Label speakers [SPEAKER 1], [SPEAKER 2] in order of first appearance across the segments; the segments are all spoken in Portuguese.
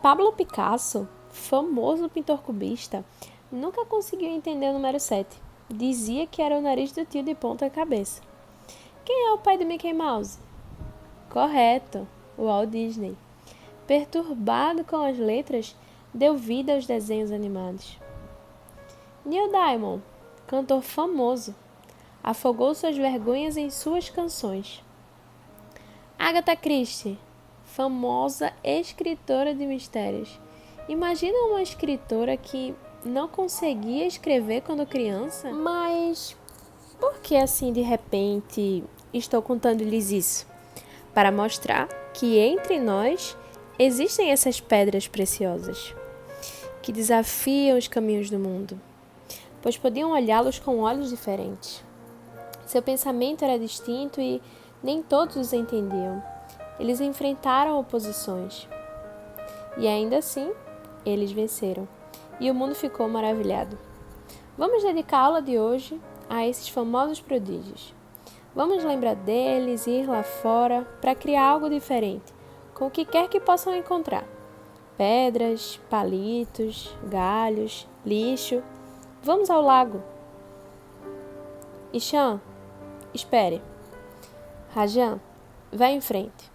[SPEAKER 1] Pablo Picasso, famoso pintor cubista, nunca conseguiu entender o número 7. Dizia que era o nariz do tio de ponta cabeça. Quem é o pai do Mickey Mouse? Correto, o Walt Disney. Perturbado com as letras, deu vida aos desenhos animados. Neil Diamond, cantor famoso, afogou suas vergonhas em suas canções. Agatha Christie, famosa escritora de mistérios. Imagina uma escritora que não conseguia escrever quando criança? Mas por que assim de repente estou contando-lhes isso? Para mostrar que entre nós existem essas pedras preciosas que desafiam os caminhos do mundo, pois podiam olhá-los com olhos diferentes. Seu pensamento era distinto e nem todos os entendiam. Eles enfrentaram oposições. E ainda assim, eles venceram. E o mundo ficou maravilhado. Vamos dedicar a aula de hoje a esses famosos prodígios. Vamos lembrar deles e ir lá fora para criar algo diferente, com o que quer que possam encontrar. Pedras, palitos, galhos, lixo. Vamos ao lago. Ishan, espere. Rajan, vá em frente.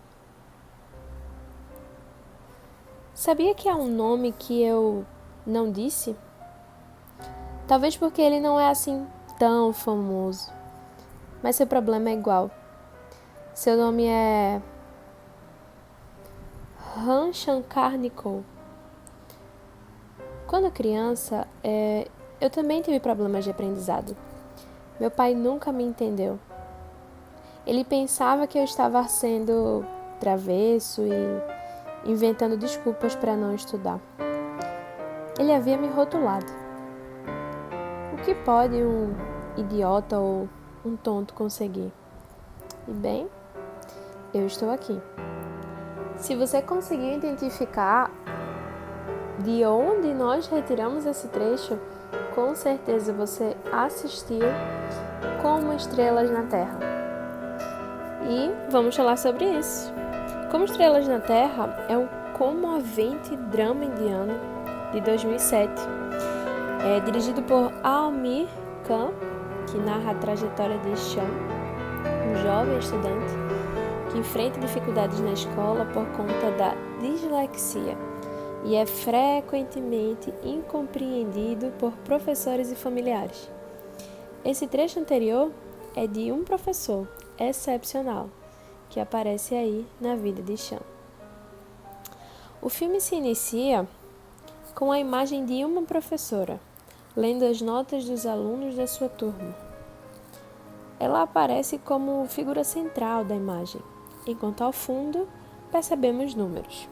[SPEAKER 1] Sabia que há um nome que eu não disse? Talvez porque ele não é assim tão famoso. Mas seu problema é igual. Seu nome é Ram Shankar Nicol. Quando criança, eu também tive problemas de aprendizado. Meu pai nunca me entendeu. Ele pensava que eu estava sendo travesso e inventando desculpas para não estudar. Ele havia me rotulado. O que pode um idiota ou um tonto conseguir? E bem, eu estou aqui. Se você conseguiu identificar de onde nós retiramos esse trecho, com certeza você assistiu Como Estrelas na Terra. E vamos falar sobre isso. Como Estrelas na Terra é um comovente drama indiano de 2007. É dirigido por Aamir Khan, que narra a trajetória de Ishan, um jovem estudante que enfrenta dificuldades na escola por conta da dislexia e é frequentemente incompreendido por professores e familiares. Esse trecho anterior é de um professor excepcional que aparece aí na vida de Ishan. O filme se inicia com a imagem de uma professora lendo as notas dos alunos da sua turma. Ela aparece como figura central da imagem, enquanto ao fundo percebemos números,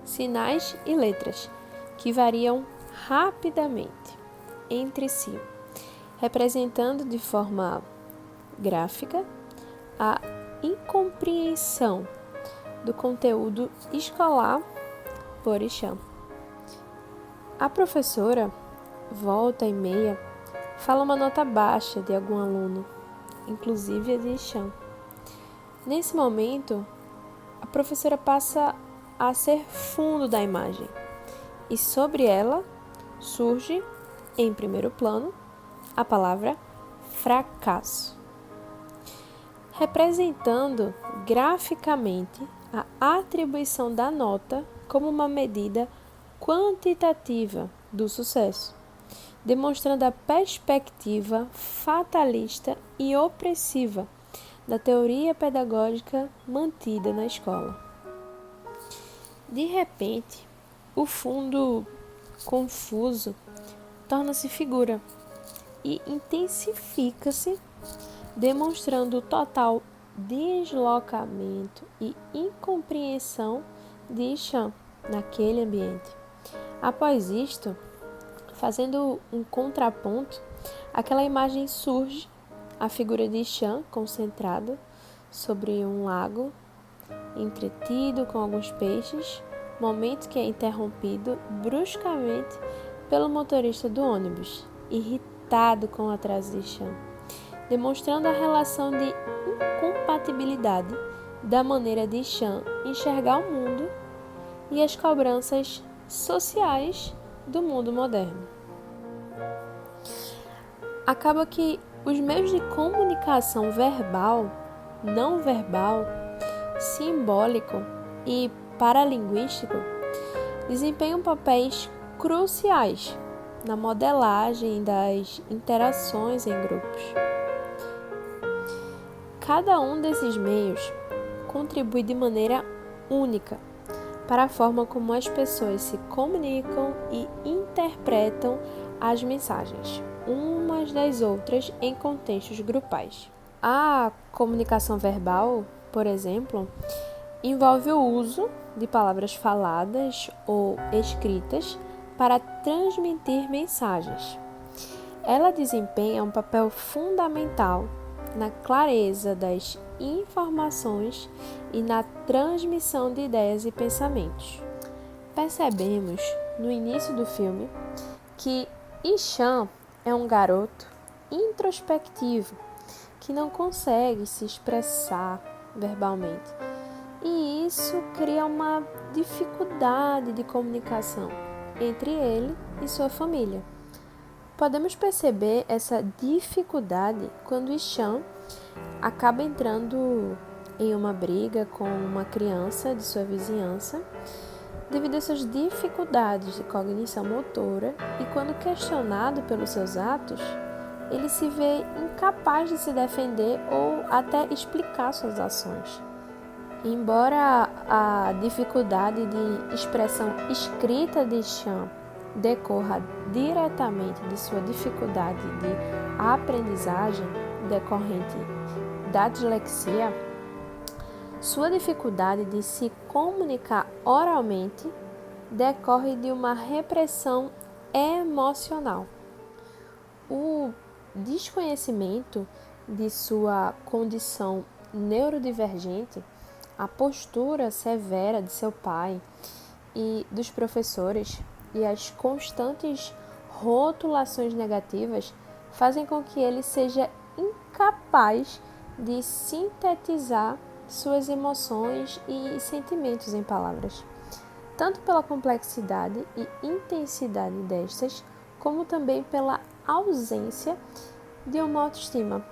[SPEAKER 1] sinais e letras que variam rapidamente entre si, representando de forma gráfica a incompreensão do conteúdo escolar por Ishan. A professora, volta e meia, fala uma nota baixa de algum aluno, inclusive a de Ishan. Nesse momento, a professora passa a ser fundo da imagem e sobre ela surge, em primeiro plano, a palavra fracasso, representando graficamente a atribuição da nota como uma medida quantitativa do sucesso, demonstrando a perspectiva fatalista e opressiva da teoria pedagógica mantida na escola. De repente, o fundo confuso torna-se figura e intensifica-se, demonstrando total deslocamento e incompreensão de Ishan naquele ambiente. Após isto, fazendo um contraponto, aquela imagem surge, a figura de Ishan concentrada sobre um lago, entretido com alguns peixes, momento que é interrompido bruscamente pelo motorista do ônibus, irritado com o atraso de Ishan, demonstrando a relação de incompatibilidade da maneira de Ishan enxergar o mundo e as cobranças sociais do mundo moderno. Acaba que os meios de comunicação verbal, não verbal, simbólico e paralinguístico desempenham papéis cruciais na modelagem das interações em grupos. Cada um desses meios contribui de maneira única para a forma como as pessoas se comunicam e interpretam as mensagens, umas das outras em contextos grupais. A comunicação verbal, por exemplo, envolve o uso de palavras faladas ou escritas para transmitir mensagens. Ela desempenha um papel fundamental na clareza das informações e na transmissão de ideias e pensamentos. Percebemos no início do filme que Ishan é um garoto introspectivo que não consegue se expressar verbalmente, e isso cria uma dificuldade de comunicação entre ele e sua família. Podemos perceber essa dificuldade quando Ishan acaba entrando em uma briga com uma criança de sua vizinhança devido a suas dificuldades de cognição motora, e quando questionado pelos seus atos, ele se vê incapaz de se defender ou até explicar suas ações. Embora a dificuldade de expressão escrita de Ishan decorra diretamente de sua dificuldade de aprendizagem decorrente da dislexia, sua dificuldade de se comunicar oralmente decorre de uma repressão emocional. O desconhecimento de sua condição neurodivergente, a postura severa de seu pai e dos professores e as constantes rotulações negativas fazem com que ele seja incapaz de sintetizar suas emoções e sentimentos em palavras, tanto pela complexidade e intensidade destas, como também pela ausência de uma autoestima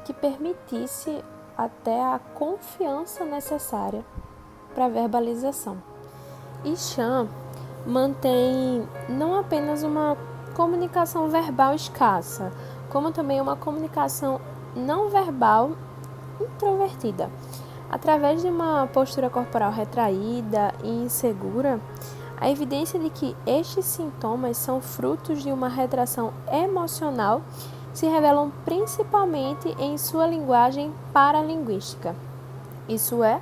[SPEAKER 1] que permitisse até a confiança necessária para a verbalização. Ishan mantém não apenas uma comunicação verbal escassa, como também uma comunicação não verbal introvertida. Através de uma postura corporal retraída e insegura, a evidência de que estes sintomas são frutos de uma retração emocional se revelam principalmente em sua linguagem paralinguística, isso é,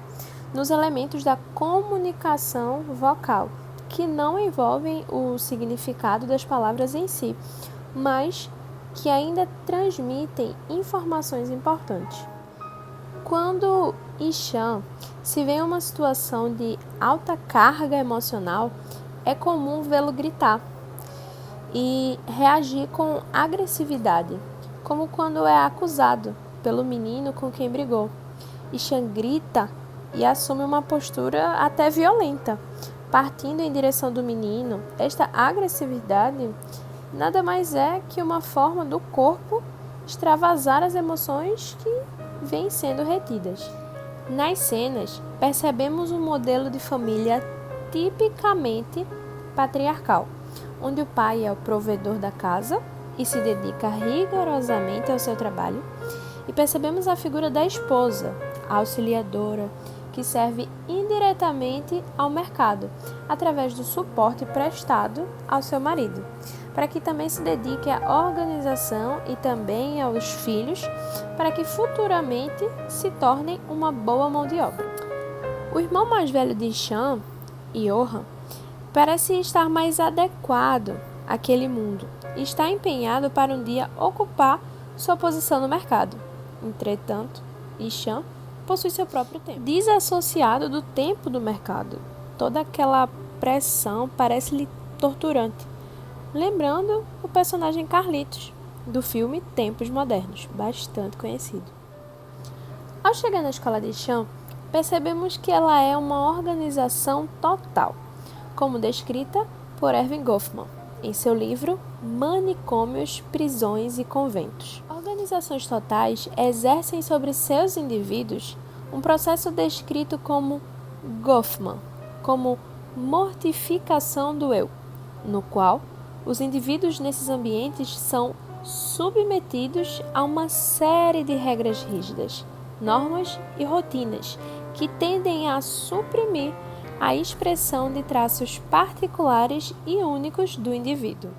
[SPEAKER 1] nos elementos da comunicação vocal, que não envolvem o significado das palavras em si, mas que ainda transmitem informações importantes. Quando Ishan se vê em uma situação de alta carga emocional, é comum vê-lo gritar e reagir com agressividade, como quando é acusado pelo menino com quem brigou. Ishan grita e assume uma postura até violenta, partindo em direção do menino. Esta agressividade nada mais é que uma forma do corpo extravasar as emoções que vêm sendo retidas. Nas cenas, percebemos um modelo de família tipicamente patriarcal, onde o pai é o provedor da casa e se dedica rigorosamente ao seu trabalho, e percebemos a figura da esposa, a auxiliadora, que serve indiretamente ao mercado, através do suporte prestado ao seu marido, para que também se dedique à organização e também aos filhos, para que futuramente se tornem uma boa mão de obra. O irmão mais velho de Ishan, Johan, parece estar mais adequado àquele mundo e está empenhado para um dia ocupar sua posição no mercado. Entretanto, Ishan possui seu próprio tempo, desassociado do tempo do mercado. Toda aquela pressão parece-lhe torturante, lembrando o personagem Carlitos, do filme Tempos Modernos, bastante conhecido. Ao chegar na escola de Ishan, percebemos que ela é uma organização total, como descrita por Erving Goffman em seu livro Manicômios, Prisões e Conventos. Organizações totais exercem sobre seus indivíduos um processo descrito como Goffman, como mortificação do eu, no qual os indivíduos nesses ambientes são submetidos a uma série de regras rígidas, normas e rotinas que tendem a suprimir a expressão de traços particulares e únicos do indivíduo.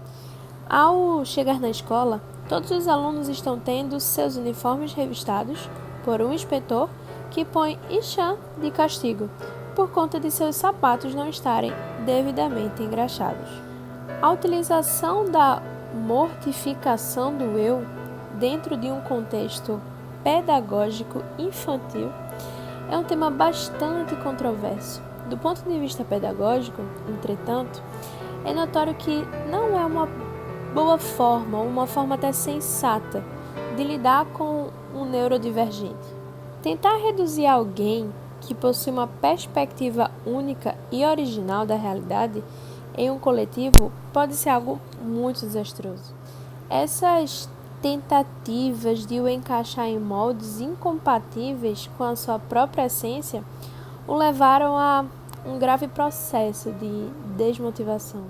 [SPEAKER 1] Ao chegar na escola, todos os alunos estão tendo seus uniformes revistados por um inspetor que põe Ishan de castigo por conta de seus sapatos não estarem devidamente engraxados. A utilização da mortificação do eu dentro de um contexto pedagógico infantil é um tema bastante controverso. Do ponto de vista pedagógico, entretanto, é notório que não é uma boa forma, ou uma forma até sensata, de lidar com um neurodivergente. Tentar reduzir alguém que possui uma perspectiva única e original da realidade em um coletivo pode ser algo muito desastroso. Essas tentativas de o encaixar em moldes incompatíveis com a sua própria essência o levaram a um grave processo de desmotivação.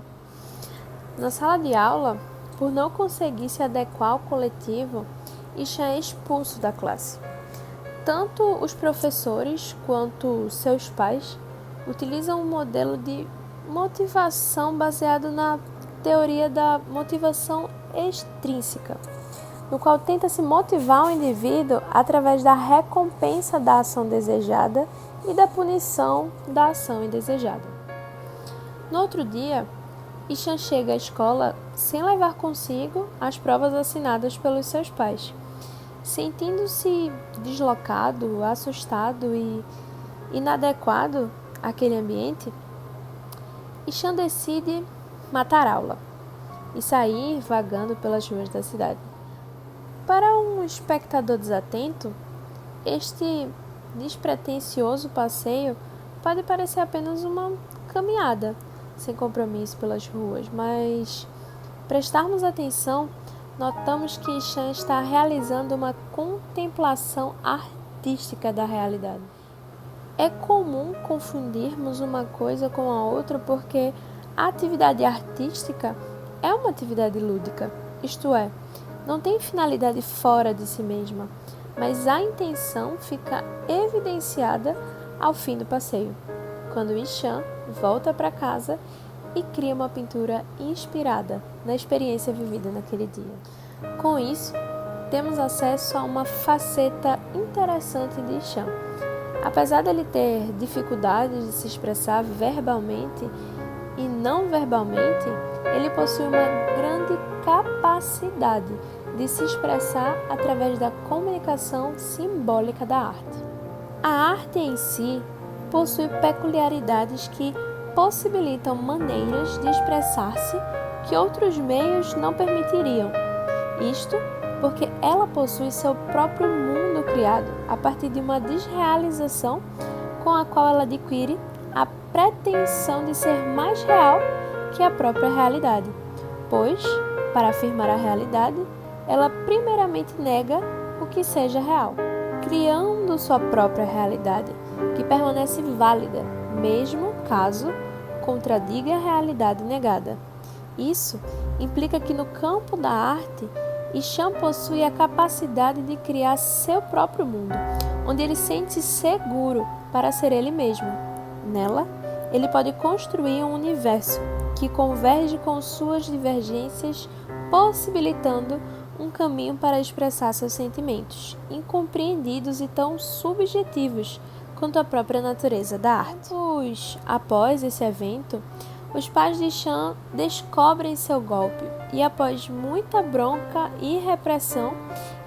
[SPEAKER 1] Na sala de aula, por não conseguir se adequar ao coletivo, Ishan é expulso da classe. Tanto os professores quanto seus pais utilizam um modelo de motivação baseado na teoria da motivação extrínseca, no qual tenta-se motivar o indivíduo através da recompensa da ação desejada e da punição da ação indesejada. No outro dia, Ishan chega à escola sem levar consigo as provas assinadas pelos seus pais. Sentindo-se deslocado, assustado e inadequado àquele ambiente, Ishan decide matar aula e sair vagando pelas ruas da cidade. Para um espectador desatento, este despretensioso passeio pode parecer apenas uma caminhada sem compromisso pelas ruas, mas prestarmos atenção, notamos que Ishan está realizando uma contemplação artística da realidade. É comum confundirmos uma coisa com a outra porque a atividade artística é uma atividade lúdica, isto é, não tem finalidade fora de si mesma, mas a intenção fica evidenciada ao fim do passeio, quando Ishan volta para casa e cria uma pintura inspirada na experiência vivida naquele dia. Com isso, temos acesso a uma faceta interessante de Ishan. Apesar dele ter dificuldades de se expressar verbalmente e não verbalmente, ele possui uma grande capacidade de se expressar através da comunicação simbólica da arte. A arte em si possui peculiaridades que possibilitam maneiras de expressar-se que outros meios não permitiriam. Isto porque ela possui seu próprio mundo criado a partir de uma desrealização com a qual ela adquire a pretensão de ser mais real que a própria realidade, pois, para afirmar a realidade, ela primeiramente nega o que seja real, criando sua própria realidade, que permanece válida, mesmo caso contradiga a realidade negada. Isso implica que no campo da arte, Ishan possui a capacidade de criar seu próprio mundo, onde ele sente seguro para ser ele mesmo. Nela, ele pode construir um universo que converge com suas divergências, possibilitando um caminho para expressar seus sentimentos, incompreendidos e tão subjetivos quanto a própria natureza da arte. Após esse evento, os pais de Ishan descobrem seu golpe e, após muita bronca e repressão,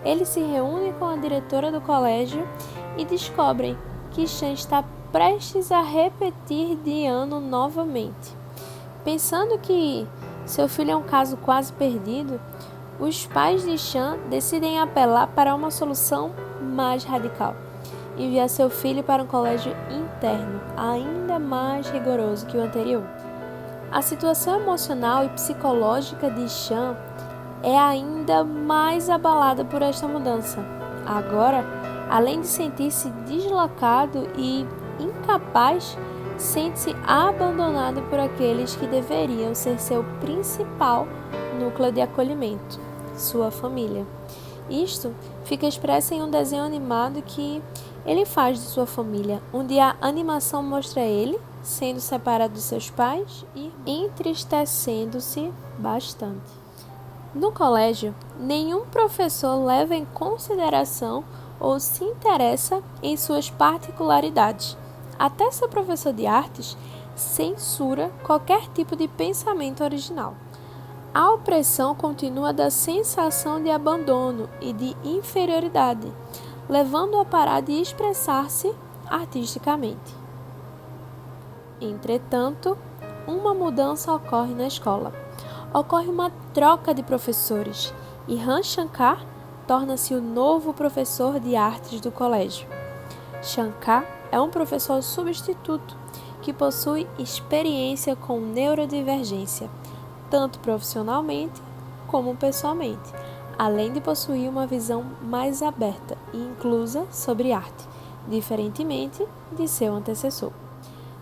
[SPEAKER 1] eles se reúnem com a diretora do colégio e descobrem que Ishan está prestes a repetir de ano novamente. Pensando que seu filho é um caso quase perdido, os pais de Ishan decidem apelar para uma solução mais radical: enviar seu filho para um colégio interno, ainda mais rigoroso que o anterior. A situação emocional e psicológica de Chan é ainda mais abalada por esta mudança. Agora, além de sentir-se deslocado e incapaz, sente-se abandonado por aqueles que deveriam ser seu principal núcleo de acolhimento, sua família. Isto fica expresso em um desenho animado que ele faz de sua família, onde a animação mostra ele sendo separado de seus pais e entristecendo-se bastante. No colégio, nenhum professor leva em consideração ou se interessa em suas particularidades. Até seu professor de artes censura qualquer tipo de pensamento original. A opressão continua da sensação de abandono e de inferioridade, levando-o a parar de expressar-se artisticamente. Entretanto, uma mudança ocorre na escola. Ocorre uma troca de professores e Ram Shankar torna-se o novo professor de artes do colégio. Shankar é um professor substituto que possui experiência com neurodivergência, tanto profissionalmente como pessoalmente, além de possuir uma visão mais aberta e inclusa sobre arte, diferentemente de seu antecessor.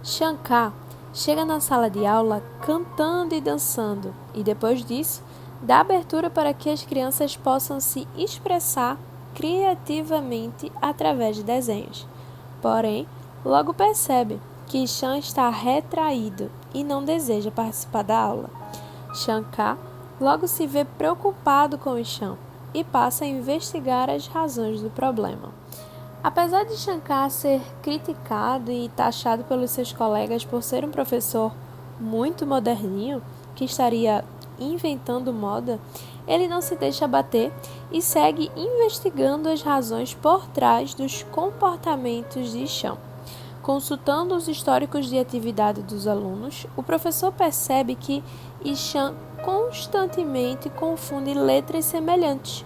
[SPEAKER 1] Shankar chega na sala de aula cantando e dançando e, depois disso, dá abertura para que as crianças possam se expressar criativamente através de desenhos. Porém, logo percebe que Chan está retraído e não deseja participar da aula. Shankar logo se vê preocupado com Chan e passa a investigar as razões do problema. Apesar de Shankar ser criticado e taxado pelos seus colegas por ser um professor muito moderninho, que estaria inventando moda, ele não se deixa abater e segue investigando as razões por trás dos comportamentos de Chan. Consultando os históricos de atividade dos alunos, o professor percebe que Chan constantemente confunde letras semelhantes,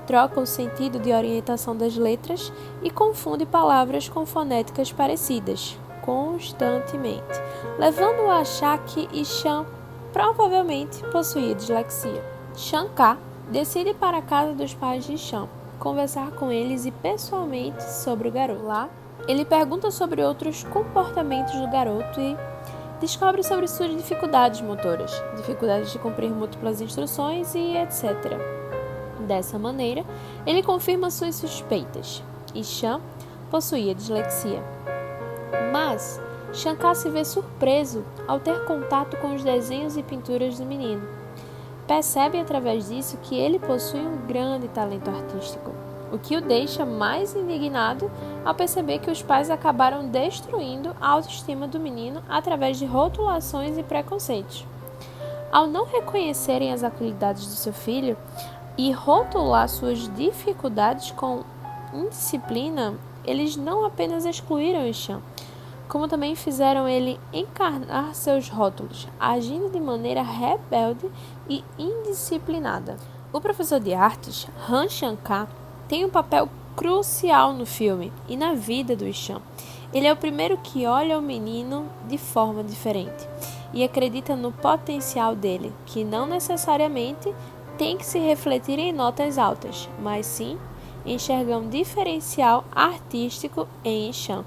[SPEAKER 1] troca o sentido de orientação das letras e confunde palavras com fonéticas parecidas, constantemente, levando-o a achar que Chan provavelmente possuía dislexia. Shankar decide ir para a casa dos pais de Chan, conversar com eles e pessoalmente sobre o garoto. Lá, ele pergunta sobre outros comportamentos do garoto e descobre sobre suas dificuldades motoras, dificuldades de cumprir múltiplas instruções e etc. Dessa maneira, ele confirma suas suspeitas, e Chan possuía dislexia. Mas Shankar se vê surpreso ao ter contato com os desenhos e pinturas do menino. Percebe através disso que ele possui um grande talento artístico, o que o deixa mais indignado ao perceber que os pais acabaram destruindo a autoestima do menino através de rotulações e preconceitos. Ao não reconhecerem as habilidades do seu filho e rotular suas dificuldades com indisciplina, eles não apenas excluíram Chan, como também fizeram ele encarnar seus rótulos, agindo de maneira rebelde e indisciplinada. O professor de artes, Ram Shankar, tem um papel crucial no filme e na vida do Chan. Ele é o primeiro que olha o menino de forma diferente e acredita no potencial dele, que não necessariamente tem que se refletir em notas altas, mas sim enxergar um diferencial artístico em Chan.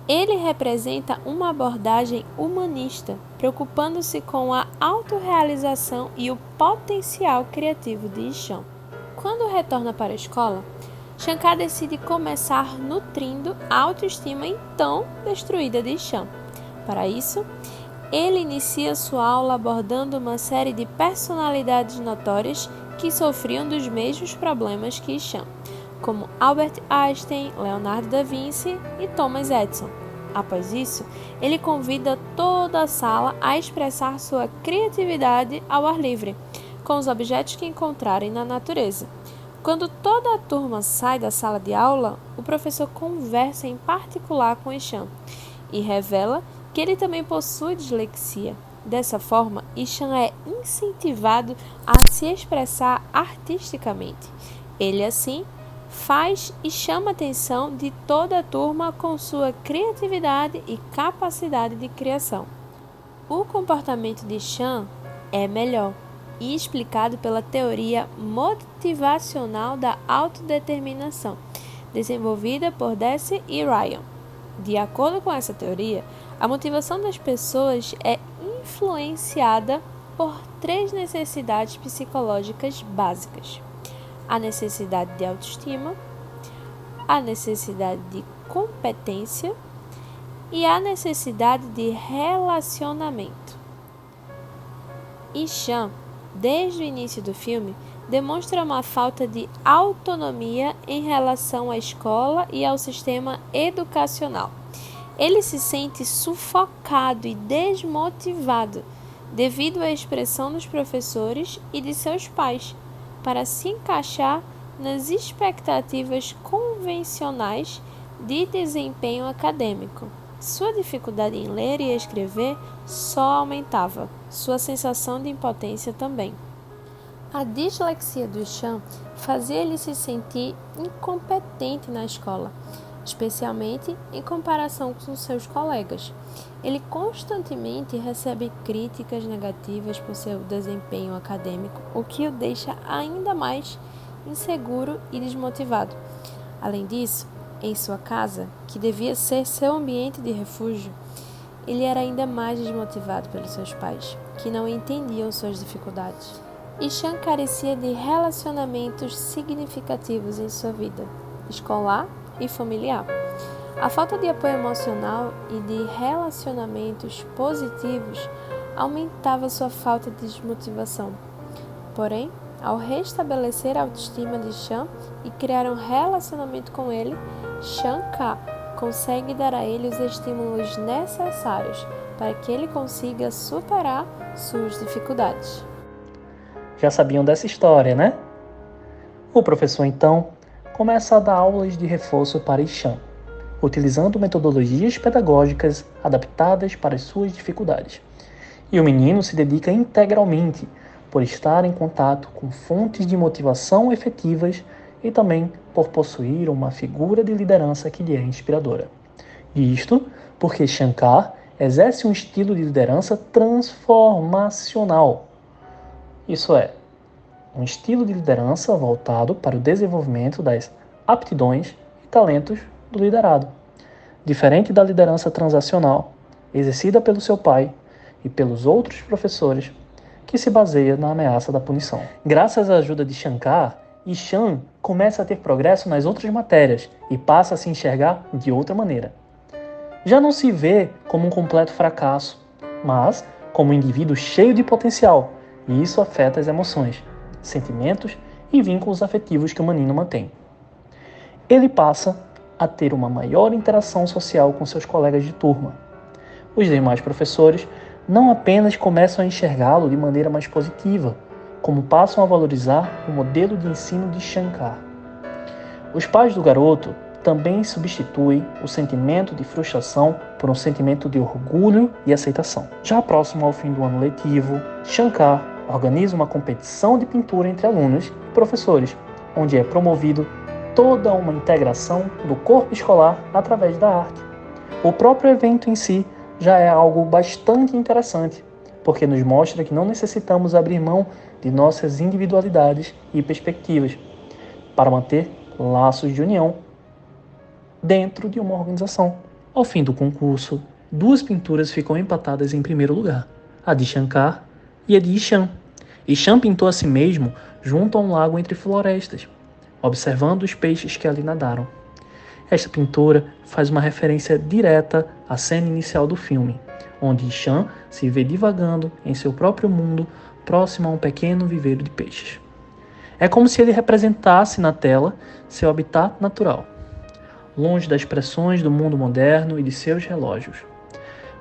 [SPEAKER 1] Ele representa uma abordagem humanista, preocupando-se com a autorrealização e o potencial criativo de Chan. Quando retorna para a escola, Shankar decide começar nutrindo a autoestima então destruída de Chan. Para isso, ele inicia sua aula abordando uma série de personalidades notórias que sofriam dos mesmos problemas que Chan, como Albert Einstein, Leonardo da Vinci e Thomas Edison. Após isso, ele convida toda a sala a expressar sua criatividade ao ar livre, com os objetos que encontrarem na natureza. Quando toda a turma sai da sala de aula, o professor conversa em particular com Chan e revela que ele também possui dislexia. Dessa forma, Chan é incentivado a se expressar artisticamente. Ele, assim, faz e chama a atenção de toda a turma com sua criatividade e capacidade de criação. O comportamento de Chan é melhor e explicado pela teoria motivacional da autodeterminação, desenvolvida por Deci e Ryan. De acordo com essa teoria, a motivação das pessoas é influenciada por 3 necessidades psicológicas básicas: a necessidade de autoestima, a necessidade de competência e a necessidade de relacionamento. E Chan, desde o início do filme, demonstra uma falta de autonomia em relação à escola e ao sistema educacional. Ele se sente sufocado e desmotivado devido à expressão dos professores e de seus pais para se encaixar nas expectativas convencionais de desempenho acadêmico. Sua dificuldade em ler e escrever só aumentava, sua sensação de impotência também. A dislexia do Chan fazia ele se sentir incompetente na escola, especialmente em comparação com seus colegas. Ele constantemente recebe críticas negativas por seu desempenho acadêmico, o que o deixa ainda mais inseguro e desmotivado. Além disso, em sua casa, que devia ser seu ambiente de refúgio, ele era ainda mais desmotivado pelos seus pais, que não entendiam suas dificuldades. E Chan carecia de relacionamentos significativos em sua vida, escolar e familiar. A falta de apoio emocional e de relacionamentos positivos aumentava sua falta de desmotivação. Porém, ao restabelecer a autoestima de Chan e criar um relacionamento com ele, Shankar consegue dar a ele os estímulos necessários para que ele consiga superar suas dificuldades.
[SPEAKER 2] Já sabiam dessa história, né? O professor, então, começa a dar aulas de reforço para Ishan, utilizando metodologias pedagógicas adaptadas para as suas dificuldades. E o menino se dedica integralmente por estar em contato com fontes de motivação efetivas e também por possuir uma figura de liderança que lhe é inspiradora. E isto porque Shankar exerce um estilo de liderança transformacional. Isso é, um estilo de liderança voltado para o desenvolvimento das aptidões e talentos do liderado. Diferente da liderança transacional, exercida pelo seu pai e pelos outros professores, que se baseia na ameaça da punição. Graças à ajuda de Shankar, Ishan começa a ter progresso nas outras matérias e passa a se enxergar de outra maneira. Já não se vê como um completo fracasso, mas como um indivíduo cheio de potencial, e isso afeta as emoções, sentimentos e vínculos afetivos que o menino mantém. Ele passa a ter uma maior interação social com seus colegas de turma. Os demais professores não apenas começam a enxergá-lo de maneira mais positiva, como passam a valorizar o modelo de ensino de Shankar. Os pais do garoto também substituem o sentimento de frustração por um sentimento de orgulho e aceitação. Já próximo ao fim do ano letivo, Shankar organiza uma competição de pintura entre alunos e professores, onde é promovido toda uma integração do corpo escolar através da arte. O próprio evento em si já é algo bastante interessante, porque nos mostra que não necessitamos abrir mão de nossas individualidades e perspectivas para manter laços de união dentro de uma organização. Ao fim do concurso, 2 pinturas ficam empatadas em primeiro lugar, a de Shankar e a de Ishan. Ishan pintou a si mesmo junto a um lago entre florestas, observando os peixes que ali nadaram. Esta pintura faz uma referência direta à cena inicial do filme, onde Ishan se vê divagando em seu próprio mundo próximo a um pequeno viveiro de peixes. É como se ele representasse na tela seu habitat natural, longe das pressões do mundo moderno e de seus relógios,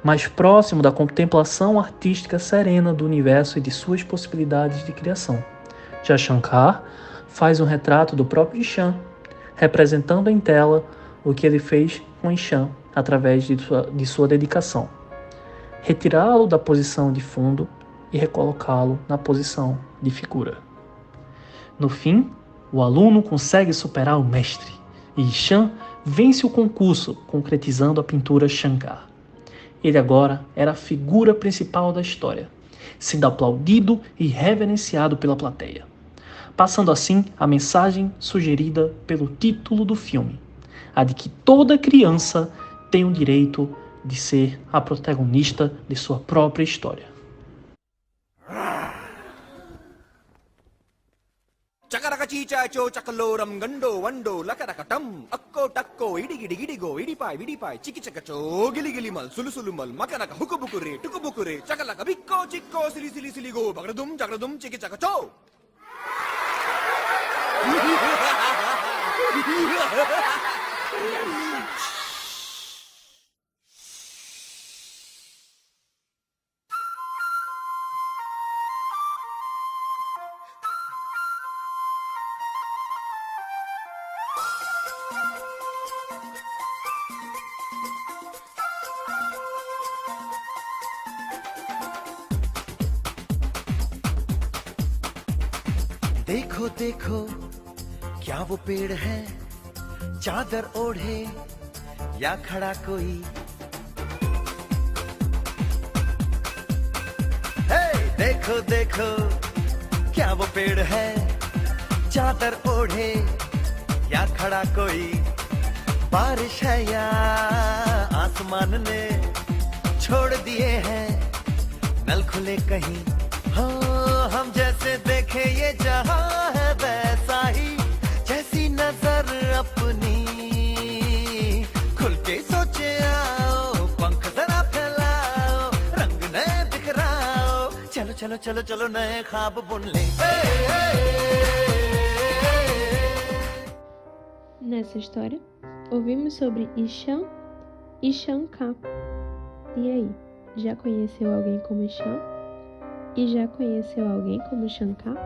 [SPEAKER 2] mais próximo da contemplação artística serena do universo e de suas possibilidades de criação. Já Shankar faz um retrato do próprio Ishan, representando em tela o que ele fez com Ishan através de sua dedicação. Retirá-lo da posição de fundo e recolocá-lo na posição de figura. No fim, o aluno consegue superar o mestre e Ishan vence o concurso, concretizando a pintura Shankar. Ele agora era a figura principal da história, sendo aplaudido e reverenciado pela plateia, passando assim a mensagem sugerida pelo título do filme, a de que toda criança tem o direito de ser a protagonista de sua própria história.
[SPEAKER 3] చకరకచీచాచో చకలోరం గండో వండో లకరకటం అక్కో టక్కో ఇడిగిడిగిడిగో ఇడిపాయ్ విడిపాయ్ చికిచకచో గిలిగిలి మల్ సులుసులు మల్ మకరక హుకుబుకురే టుకుబుకురే చకలక బిక్కో చిక్కో సిలి సిలి సిలిగో బగడదుం జగడదుం చికిచకచో देखो देखो क्या वो पेड़ है चादर ओढ़े या खड़ा कोई हे देखो देखो क्या वो पेड़ है चादर ओढ़े या खड़ा कोई बारिश है या आसमान ने छोड़ दिए हैं नल खुले कहीं हाँ हम जैसे देखे ये जहां है वैसा ही जैसी नजर अपनी खुल के सोचे आओ पंख जरा फैलाओ रंग नए बिखराओ चलो चलो चलो चलो नए ख्वाब बुन ले
[SPEAKER 1] Nessa história, ouvimos sobre Ixan e Shankar. E aí, já conheceu alguém como Ixan? E já conheceu alguém como Shankar?